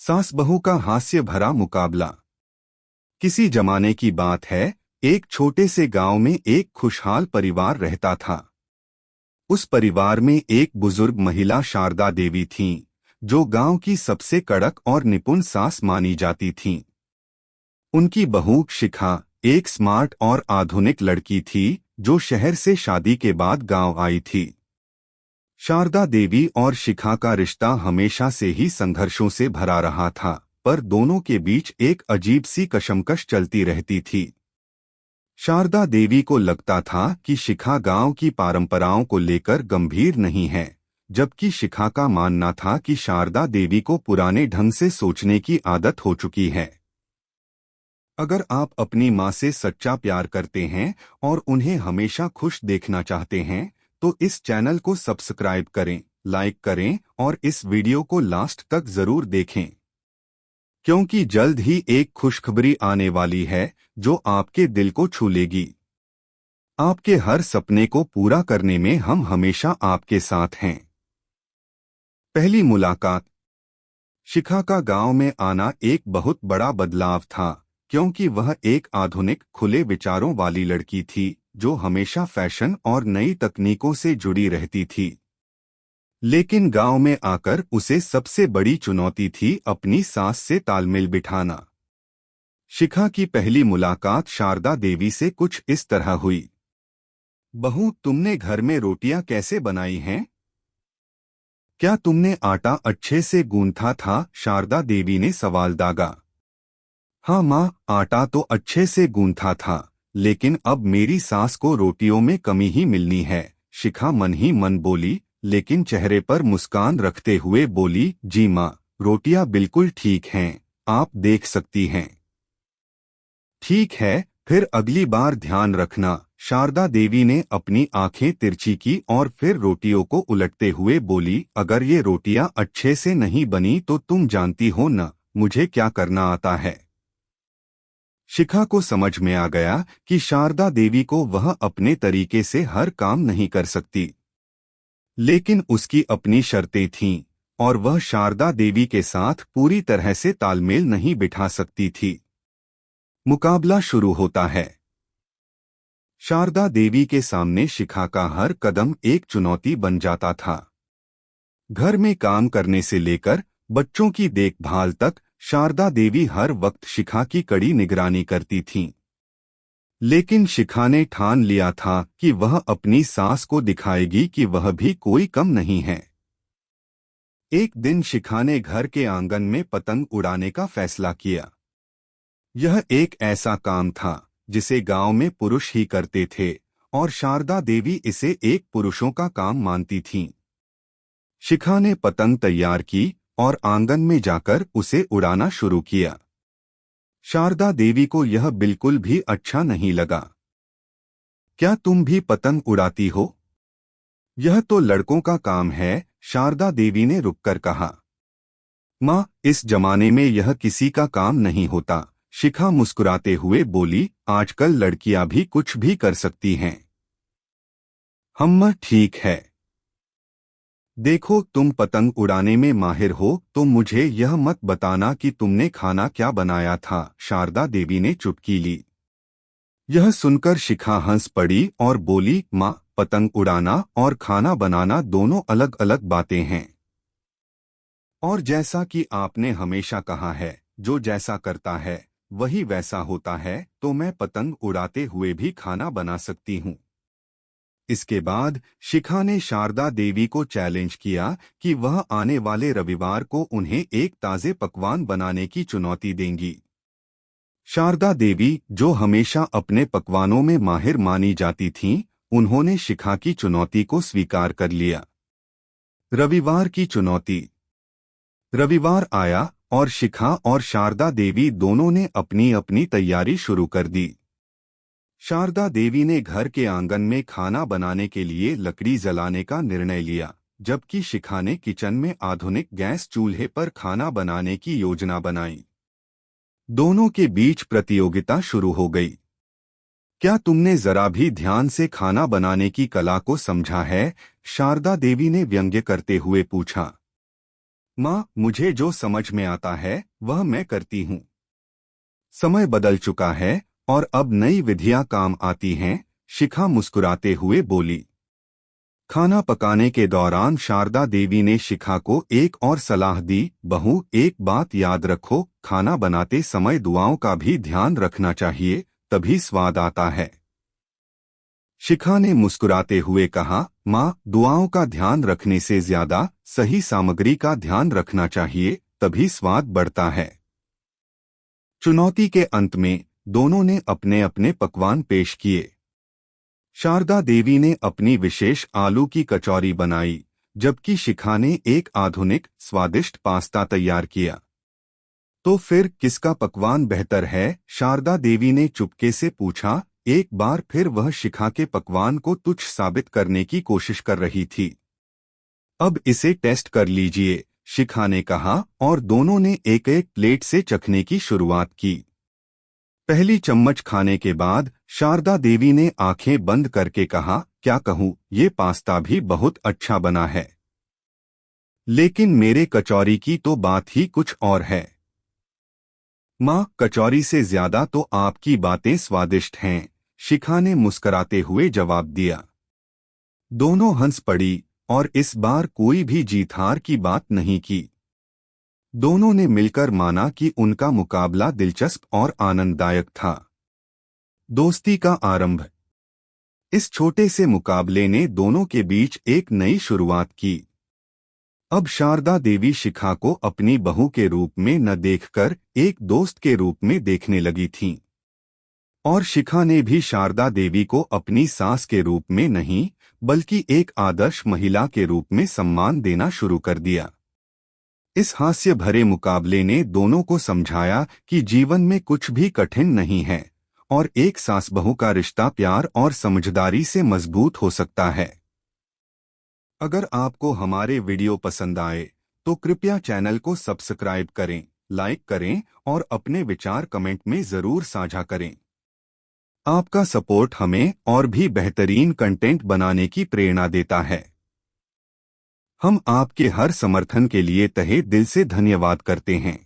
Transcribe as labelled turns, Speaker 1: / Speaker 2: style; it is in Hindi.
Speaker 1: सास बहू का हास्य भरा मुकाबला। किसी जमाने की बात है, एक छोटे से गांव में एक खुशहाल परिवार रहता था। उस परिवार में एक बुजुर्ग महिला शारदा देवी थीं, जो गांव की सबसे कड़क और निपुण सास मानी जाती थीं। उनकी बहू शिखा एक स्मार्ट और आधुनिक लड़की थी, जो शहर से शादी के बाद गांव आई थी। शारदा देवी और शिखा का रिश्ता हमेशा से ही संघर्षों से भरा रहा था, पर दोनों के बीच एक अजीब सी कशमकश चलती रहती थी। शारदा देवी को लगता था कि शिखा गांव की परंपराओं को लेकर गंभीर नहीं है, जबकि शिखा का मानना था कि शारदा देवी को पुराने ढंग से सोचने की आदत हो चुकी है। अगर आप अपनी माँ से सच्चा प्यार करते हैं और उन्हें हमेशा खुश देखना चाहते हैं, तो इस चैनल को सब्सक्राइब करें, लाइक करें और इस वीडियो को लास्ट तक जरूर देखें, क्योंकि जल्द ही एक खुशखबरी आने वाली है जो आपके दिल को छू लेगी। आपके हर सपने को पूरा करने में हम हमेशा आपके साथ हैं। पहली मुलाकात। शिखा का गांव में आना एक बहुत बड़ा बदलाव था, क्योंकि वह एक आधुनिक खुले विचारों वाली लड़की थी, जो हमेशा फैशन और नई तकनीकों से जुड़ी रहती थी। लेकिन गांव में आकर उसे सबसे बड़ी चुनौती थी अपनी सास से तालमेल बिठाना। शिखा की पहली मुलाकात शारदा देवी से कुछ इस तरह हुई। बहू, तुमने घर में रोटियां कैसे बनाई हैं? क्या तुमने आटा अच्छे से गूंथा था? शारदा देवी ने सवाल दागा। हाँ माँ, आटा तो अच्छे से गूंथा था, लेकिन अब मेरी सास को रोटियों में कमी ही मिलनी है। शिखा मन ही मन बोली, लेकिन चेहरे पर मुस्कान रखते हुए बोली, जी माँ, रोटियां बिल्कुल ठीक हैं, आप देख सकती हैं। ठीक है, फिर अगली बार ध्यान रखना। शारदा देवी ने अपनी आंखें तिरछी की और फिर रोटियों को उलटते हुए बोली, अगर ये रोटियां अच्छे से नहीं बनी तो तुम जानती हो न मुझे क्या करना आता है। शिखा को समझ में आ गया कि शारदा देवी को वह अपने तरीके से हर काम नहीं कर सकती, लेकिन उसकी अपनी शर्तें थीं और वह शारदा देवी के साथ पूरी तरह से तालमेल नहीं बिठा सकती थी। मुकाबला शुरू होता है। शारदा देवी के सामने शिखा का हर कदम एक चुनौती बन जाता था। घर में काम करने से लेकर बच्चों की देखभाल तक शारदा देवी हर वक्त शिखा की कड़ी निगरानी करती थीं। लेकिन शिखा ने ठान लिया था कि वह अपनी सास को दिखाएगी कि वह भी कोई कम नहीं है। एक दिन शिखा ने घर के आंगन में पतंग उड़ाने का फैसला किया। यह एक ऐसा काम था जिसे गांव में पुरुष ही करते थे, और शारदा देवी इसे एक पुरुषों का काम मानती थीं। शिखा ने पतंग तैयार की और आंगन में जाकर उसे उड़ाना शुरू किया। शारदा देवी को यह बिल्कुल भी अच्छा नहीं लगा। क्या तुम भी पतंग उड़ाती हो? यह तो लड़कों का काम है, शारदा देवी ने रुककर कहा। माँ, इस जमाने में यह किसी का काम नहीं होता। शिखा मुस्कुराते हुए बोली, आजकल लड़कियां भी कुछ भी कर सकती हैं। ठीक है। देखो, तुम पतंग उड़ाने में माहिर हो, तो मुझे यह मत बताना कि तुमने खाना क्या बनाया था। शारदा देवी ने चुटकी ली। यह सुनकर शिखा हंस पड़ी और बोली, माँ, पतंग उड़ाना और खाना बनाना दोनों अलग अलग बातें हैं। और जैसा कि आपने हमेशा कहा है, जो जैसा करता है वही वैसा होता है, तो मैं पतंग उड़ाते हुए भी खाना बना सकती हूँ। इसके बाद शिखा ने शारदा देवी को चैलेंज किया कि वह आने वाले रविवार को उन्हें एक ताज़े पकवान बनाने की चुनौती देंगी। शारदा देवी, जो हमेशा अपने पकवानों में माहिर मानी जाती थीं, उन्होंने शिखा की चुनौती को स्वीकार कर लिया। रविवार की चुनौती। रविवार आया और शिखा और शारदा देवी दोनों ने अपनी अपनी तैयारी शुरू कर दी। शारदा देवी ने घर के आंगन में खाना बनाने के लिए लकड़ी जलाने का निर्णय लिया, जबकि शिखा ने किचन में आधुनिक गैस चूल्हे पर खाना बनाने की योजना बनाई। दोनों के बीच प्रतियोगिता शुरू हो गई। क्या तुमने जरा भी ध्यान से खाना बनाने की कला को समझा है? शारदा देवी ने व्यंग्य करते हुए पूछा। माँ, मुझे जो समझ में आता है वह मैं करती हूँ। समय बदल चुका है और अब नई विधियां काम आती हैं, शिखा मुस्कुराते हुए बोली। खाना पकाने के दौरान शारदा देवी ने शिखा को एक और सलाह दी, बहू, एक बात याद रखो, खाना बनाते समय दुआओं का भी ध्यान रखना चाहिए, तभी स्वाद आता है। शिखा ने मुस्कुराते हुए कहा, माँ, दुआओं का ध्यान रखने से ज्यादा सही सामग्री का ध्यान रखना चाहिए, तभी स्वाद बढ़ता है। चुनौती के अंत में दोनों ने अपने अपने पकवान पेश किए। शारदा देवी ने अपनी विशेष आलू की कचौरी बनाई, जबकि शिखा ने एक आधुनिक स्वादिष्ट पास्ता तैयार किया। तो फिर किसका पकवान बेहतर है? शारदा देवी ने चुपके से पूछा। एक बार फिर वह शिखा के पकवान को तुच्छ साबित करने की कोशिश कर रही थी। अब इसे टेस्ट कर लीजिए, शिखा ने कहा, और दोनों ने एक एक प्लेट से चखने की शुरुआत की। पहली चम्मच खाने के बाद शारदा देवी ने आंखें बंद करके कहा, क्या कहूँ, ये पास्ता भी बहुत अच्छा बना है, लेकिन मेरे कचौरी की तो बात ही कुछ और है। माँ, कचौरी से ज्यादा तो आपकी बातें स्वादिष्ट हैं, शिखा ने मुस्कुराते हुए जवाब दिया। दोनों हंस पड़ी और इस बार कोई भी जीत हार की बात नहीं की। दोनों ने मिलकर माना कि उनका मुकाबला दिलचस्प और आनंददायक था। दोस्ती का आरंभ। इस छोटे से मुकाबले ने दोनों के बीच एक नई शुरुआत की। अब शारदा देवी शिखा को अपनी बहू के रूप में न देखकर एक दोस्त के रूप में देखने लगी थीं। और शिखा ने भी शारदा देवी को अपनी सास के रूप में नहीं, बल्कि एक आदर्श महिला के रूप में सम्मान देना शुरू कर दिया। इस हास्य भरे मुकाबले ने दोनों को समझाया कि जीवन में कुछ भी कठिन नहीं है और एक सास बहू का रिश्ता प्यार और समझदारी से मजबूत हो सकता है। अगर आपको हमारे वीडियो पसंद आए तो कृपया चैनल को सब्सक्राइब करें, लाइक करें और अपने विचार कमेंट में जरूर साझा करें। आपका सपोर्ट हमें और भी बेहतरीन कंटेंट बनाने की प्रेरणा देता है। हम आपके हर समर्थन के लिए तहे दिल से धन्यवाद करते हैं।